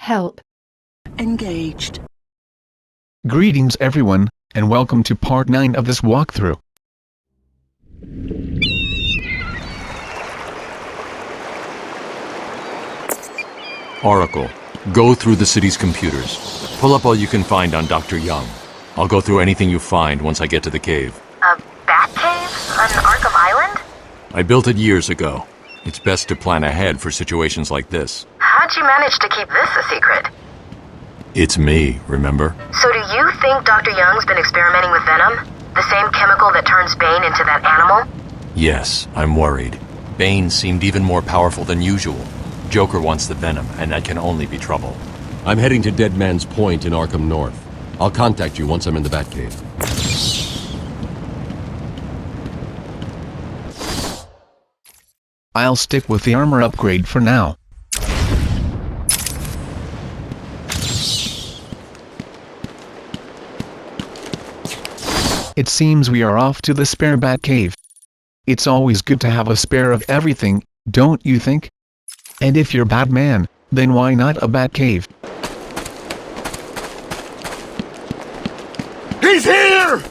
Help. Engaged. Greetings everyone, and welcome to part 9 of this walkthrough. Oracle, go through the city's computers. Pull up all you can find on Dr. Young. I'll go through anything you find once I get to the cave. A Batcave on Arkham Island? I built it years ago. It's best to plan ahead for situations like this. How'd you manage to keep this a secret? It's me, remember? So do you think Dr. Young's been experimenting with venom? The same chemical that turns Bane into that animal? Yes, I'm worried. Bane seemed even more powerful than usual. Joker wants the venom, and that can only be trouble. I'm heading to Dead Man's Point in Arkham North. I'll contact you once I'm in the Batcave. I'll stick with the armor upgrade for now. It seems we are off to the spare Batcave. It's always good to have a spare of everything, don't you think? And if you're Batman, then why not a Batcave? He's here!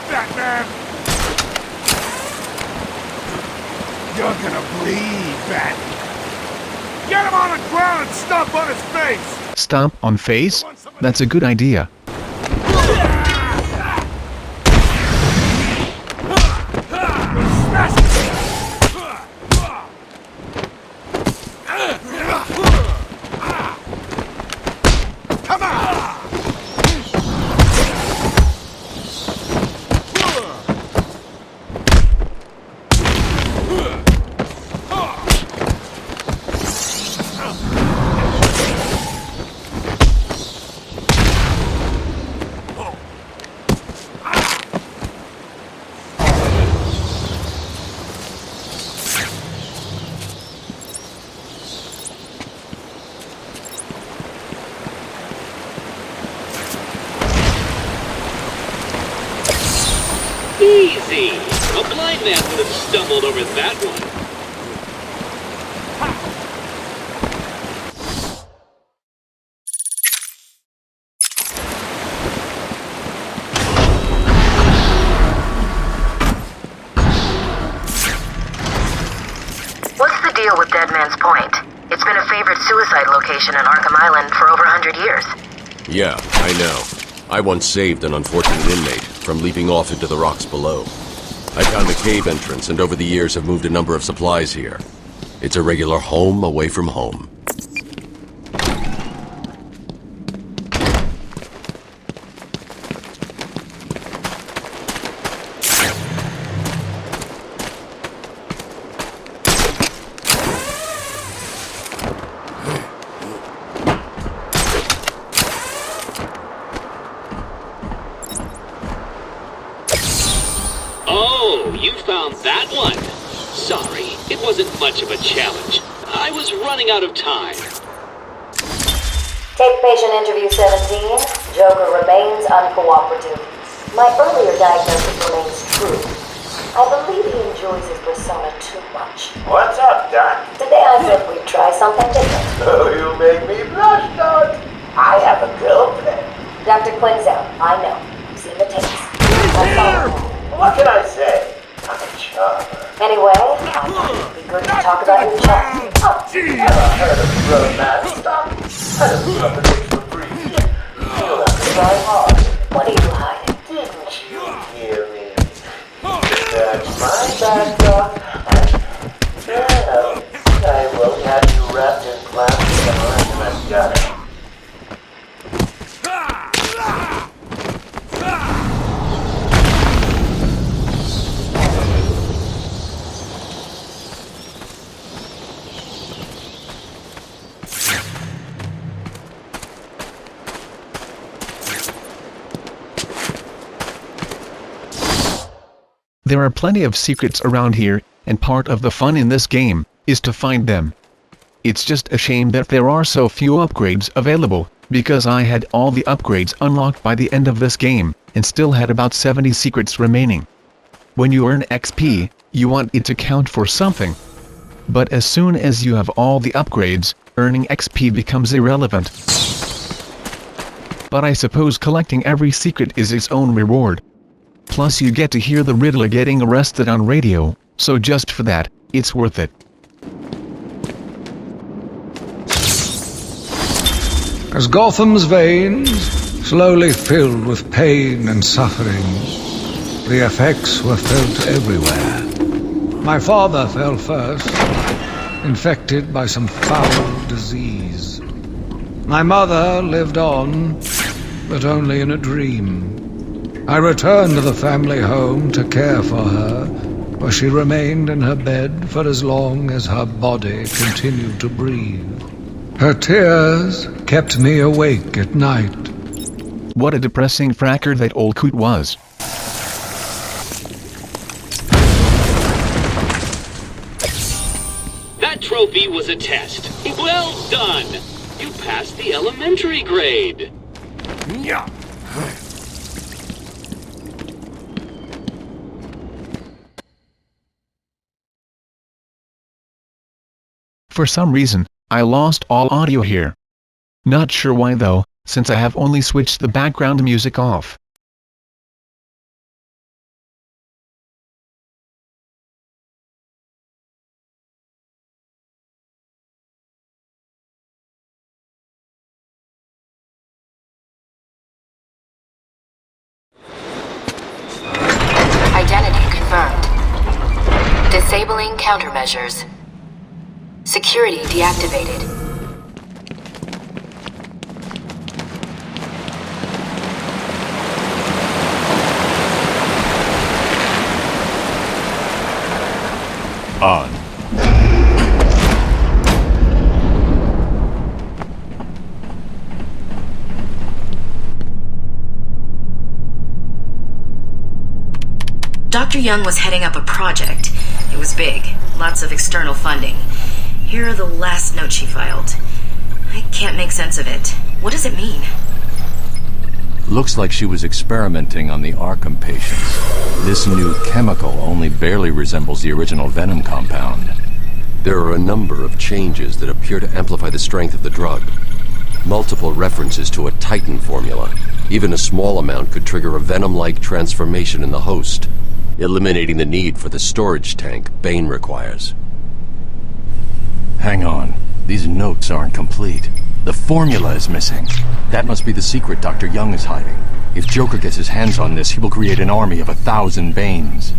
Batman! You're gonna bleed, Bat. Get him on the ground and stomp on his face! Stomp on face? That's a good idea. Easy! A blind man would have stumbled over that one. What's the deal with Dead Man's Point? It's been a favorite suicide location on Arkham Island for over 100 years. Yeah, I know. I once saved an unfortunate inmate from leaping off into the rocks below. I found a cave entrance and over the years have moved a number of supplies here. It's a regular home away from home. Oh, you found that one? Sorry, it wasn't much of a challenge. I was running out of time. Take patient interview 17. Joker remains uncooperative. My earlier diagnosis remains true. I believe he enjoys his persona too much. What's up, Doc? Today I thought we'd try something different. Oh, you make me blush, Doc. I have a girlfriend. Dr. Quinzel, I know. You've seen the tapes. What can I say? I'm a charmer. Anyway, I thought it'd be good to talk about your chat. Never heard of romance, Doc? I just love the things for free. You'll have to try hard. What are you hiding? Didn't you hear me? That's my bad, Doc. Well, I won't have you wrapped in plastic unless I've got it. There are plenty of secrets around here, and part of the fun in this game is to find them. It's just a shame that there are so few upgrades available, because I had all the upgrades unlocked by the end of this game, and still had about 70 secrets remaining. When you earn XP, you want it to count for something. But as soon as you have all the upgrades, earning XP becomes irrelevant. But I suppose collecting every secret is its own reward. Plus you get to hear the Riddler getting arrested on radio, so just for that, it's worth it. As Gotham's veins slowly filled with pain and suffering, the effects were felt everywhere. My father fell first, infected by some foul disease. My mother lived on, but only in a dream. I returned to the family home to care for her, where she remained in her bed for as long as her body continued to breathe. Her tears kept me awake at night. What a depressing fracker that old coot was. That trophy was a test. Well done! You passed the elementary grade. Yeah. For some reason, I lost all audio here. Not sure why though, since I have only switched the background music off. Identity confirmed. Disabling countermeasures. Security deactivated. On. Dr. Young was heading up a project. It was big, lots of external funding. Here are the last notes she filed. I can't make sense of it. What does it mean? Looks like she was experimenting on the Arkham patients. This new chemical only barely resembles the original venom compound. There are a number of changes that appear to amplify the strength of the drug. Multiple references to a Titan formula. Even a small amount could trigger a venom-like transformation in the host, eliminating the need for the storage tank Bane requires. Hang on. These notes aren't complete. The formula is missing. That must be the secret Dr. Young is hiding. If Joker gets his hands on this, he will create an army of 1,000 Banes.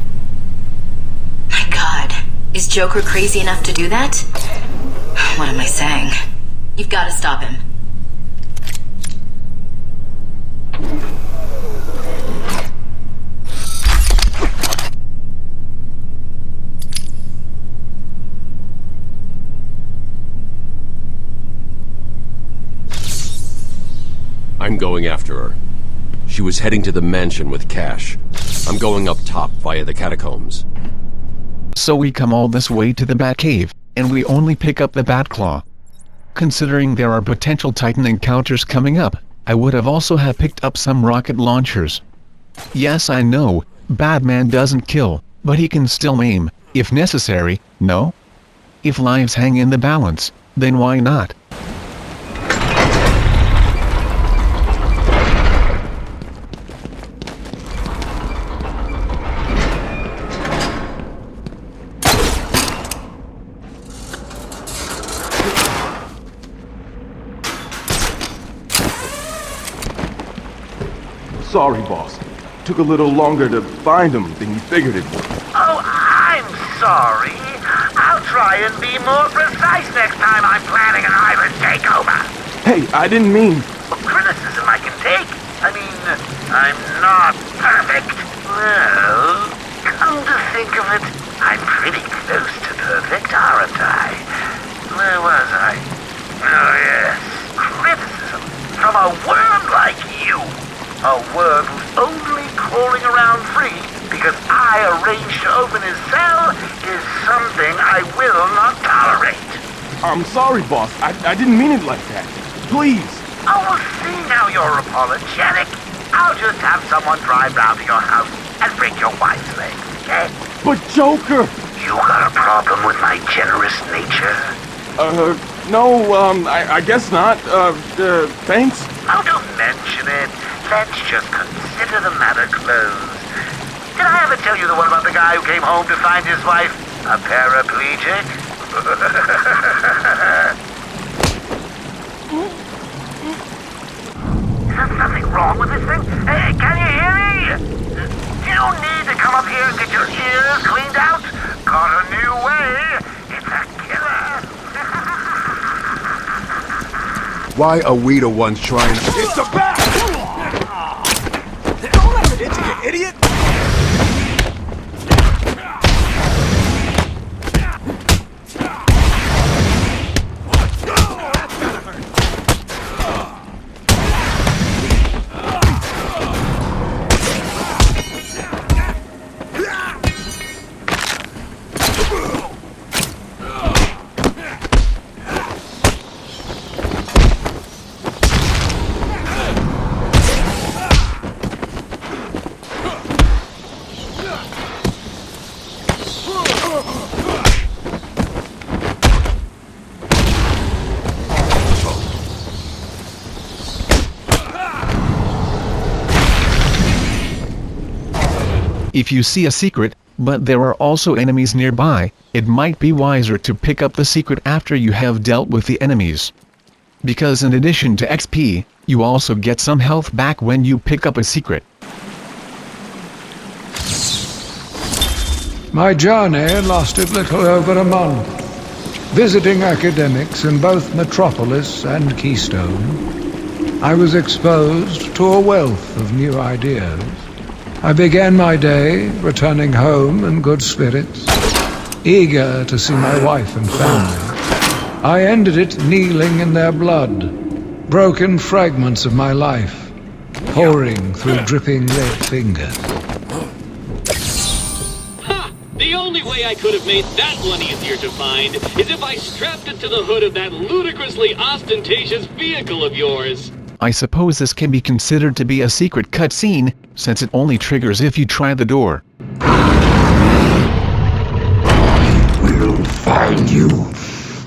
My God. Is Joker crazy enough to do that? What am I saying? You've got to stop him. I'm going after her. She was heading to the mansion with cash. I'm going up top via the catacombs. So we come all this way to the Batcave, and we only pick up the Batclaw. Considering there are potential Titan encounters coming up, I would have also have picked up some rocket launchers. Yes, I know, Batman doesn't kill, but he can still maim, if necessary, no? If lives hang in the balance, then why not? Sorry, boss. Took a little longer to find him than you figured it would. Oh, I'm sorry. I'll try and be more precise next time I'm planning an island takeover. Hey, I didn't mean... What criticism I can take? I mean, I'm not perfect. Well, come to think of it, I'm pretty close to perfect, aren't I? Where was I? Oh, yes. Criticism from a worm like you. A worm who's only crawling around free because I arranged to open his cell is something I will not tolerate. I'm sorry, boss. I didn't mean it like that. Please. Oh, we'll see now you're apologetic. I'll just have someone drive round to your house and break your wife's legs, okay? But Joker! You got a problem with my generous nature? No, I guess not. Thanks. Oh, don't mention it. Let's just consider the matter closed. Did I ever tell you the one about the guy who came home to find his wife a paraplegic? Is there something wrong with this thing? Hey, can you hear me? Do you need to come up here and get your ears cleaned out? Got a new way. It's a killer. Why are we the ones trying to... It's a bat! Don't let it hit you, you idiot! If you see a secret, but there are also enemies nearby, it might be wiser to pick up the secret after you have dealt with the enemies. Because in addition to XP, you also get some health back when you pick up a secret. My journey lasted little over a month, visiting academics in both Metropolis and Keystone. I was exposed to a wealth of new ideas. I began my day returning home in good spirits, eager to see my wife and family. I ended it kneeling in their blood, broken fragments of my life, pouring through dripping red fingers. Ha! The only way I could have made that one easier to find is if I strapped it to the hood of that ludicrously ostentatious vehicle of yours. I suppose this can be considered to be a secret cutscene, since it only triggers if you try the door. I will find you.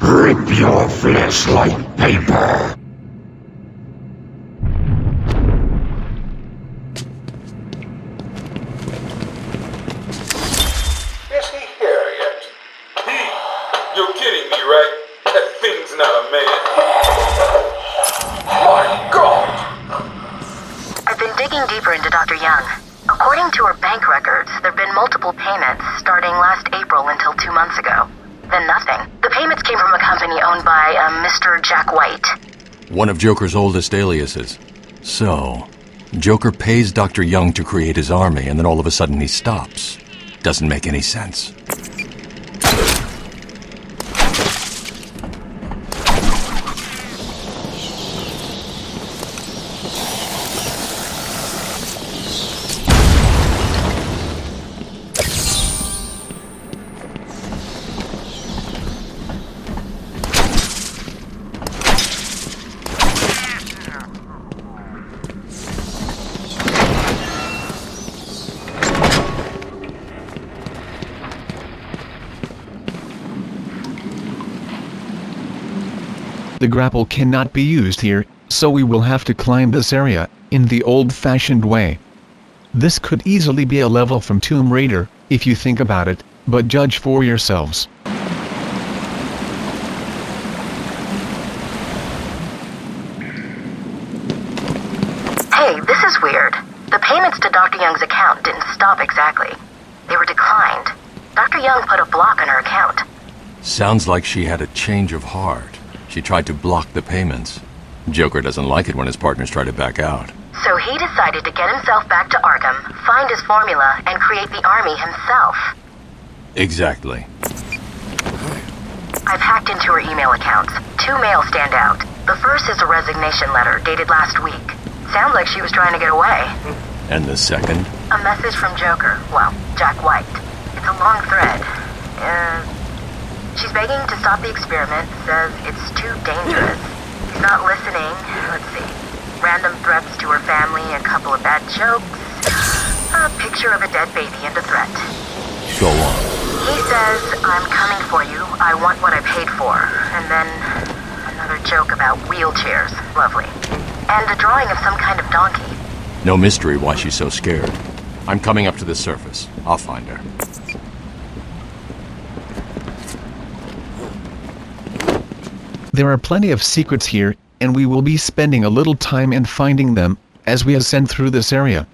Rip your flesh like paper. Is he here yet? You're kidding me, right? That thing's not a man. My God! I've been digging deeper into Dr. Young. According to her bank records, there have been multiple payments starting last April until 2 months ago. Then nothing. The payments came from a company owned by Mr. Jack White. One of Joker's oldest aliases. So, Joker pays Dr. Young to create his army, and then all of a sudden he stops. Doesn't make any sense. The grapple cannot be used here, so we will have to climb this area, in the old-fashioned way. This could easily be a level from Tomb Raider, if you think about it, but judge for yourselves. Hey, this is weird. The payments to Dr. Young's account didn't stop exactly. They were declined. Dr. Young put a block on her account. Sounds like she had a change of heart. She tried to block the payments. Joker doesn't like it when his partners try to back out. So he decided to get himself back to Arkham, find his formula, and create the army himself. Exactly. I've hacked into her email accounts. 2 mails stand out. The first is a resignation letter dated last week. Sounds like she was trying to get away. And the second? A message from Joker, well, Jack White. It's a long thread. She's begging to stop the experiment, says it's too dangerous. He's not listening. Let's see. Random threats to her family, a couple of bad jokes, a picture of a dead baby, and a threat. Go on. He says, I'm coming for you, I want what I paid for. And then another joke about wheelchairs. Lovely. And a drawing of some kind of donkey. No mystery why she's so scared. I'm coming up to the surface. I'll find her. There are plenty of secrets here, and we will be spending a little time in finding them as we ascend through this area.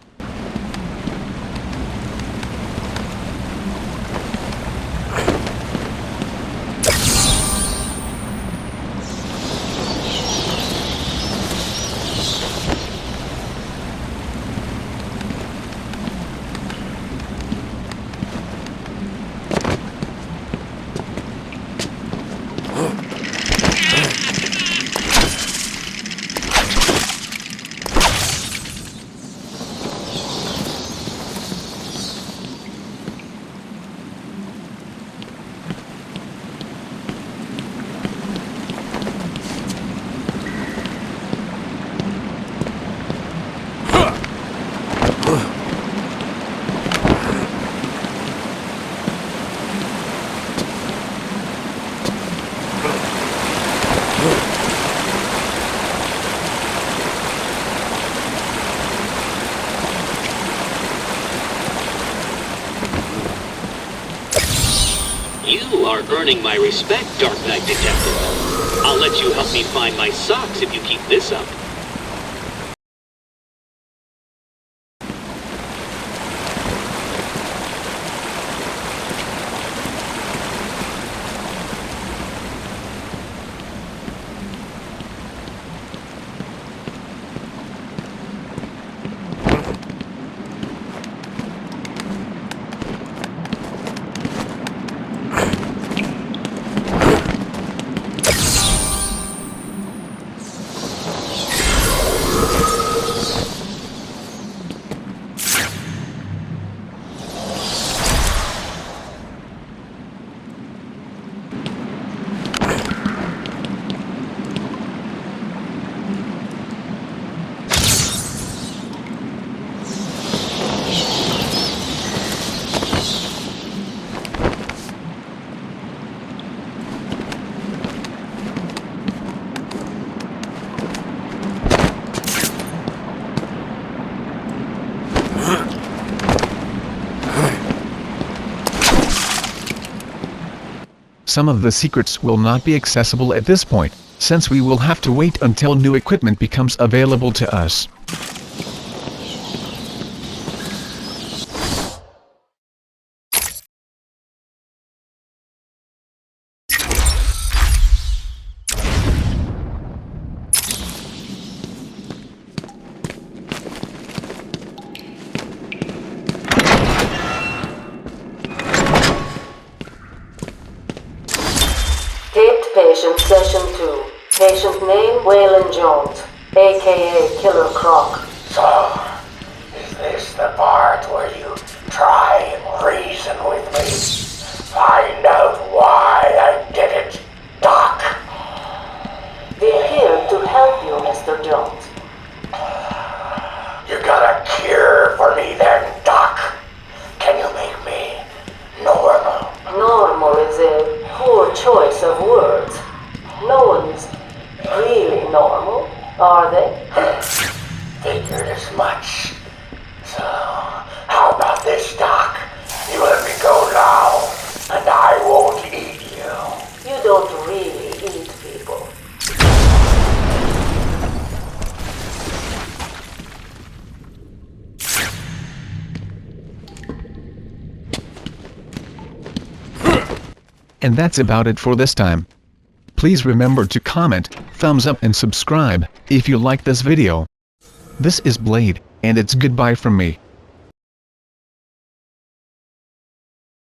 You are earning my respect, Dark Knight Detective. I'll let you help me find my socks if you keep this up. Some of the secrets will not be accessible at this point, since we will have to wait until new equipment becomes available to us. Patient Session 2. Patient name Waylon Jones, a.k.a. Killer Croc. So, is this the part where you try and reason with me? Find out why I did it, Doc. We're here to help you, Mr. Jones. You got a cure for me then, Doc? Can you make me normal? Normal is a poor choice of words. No one's really normal, are they? Figured as much. So, how about this, Doc? You let me go now, and I won't eat you. You don't really eat people. And that's about it for this time. Please remember to comment, thumbs up and subscribe if you like this video. This is Blade, and it's goodbye from me.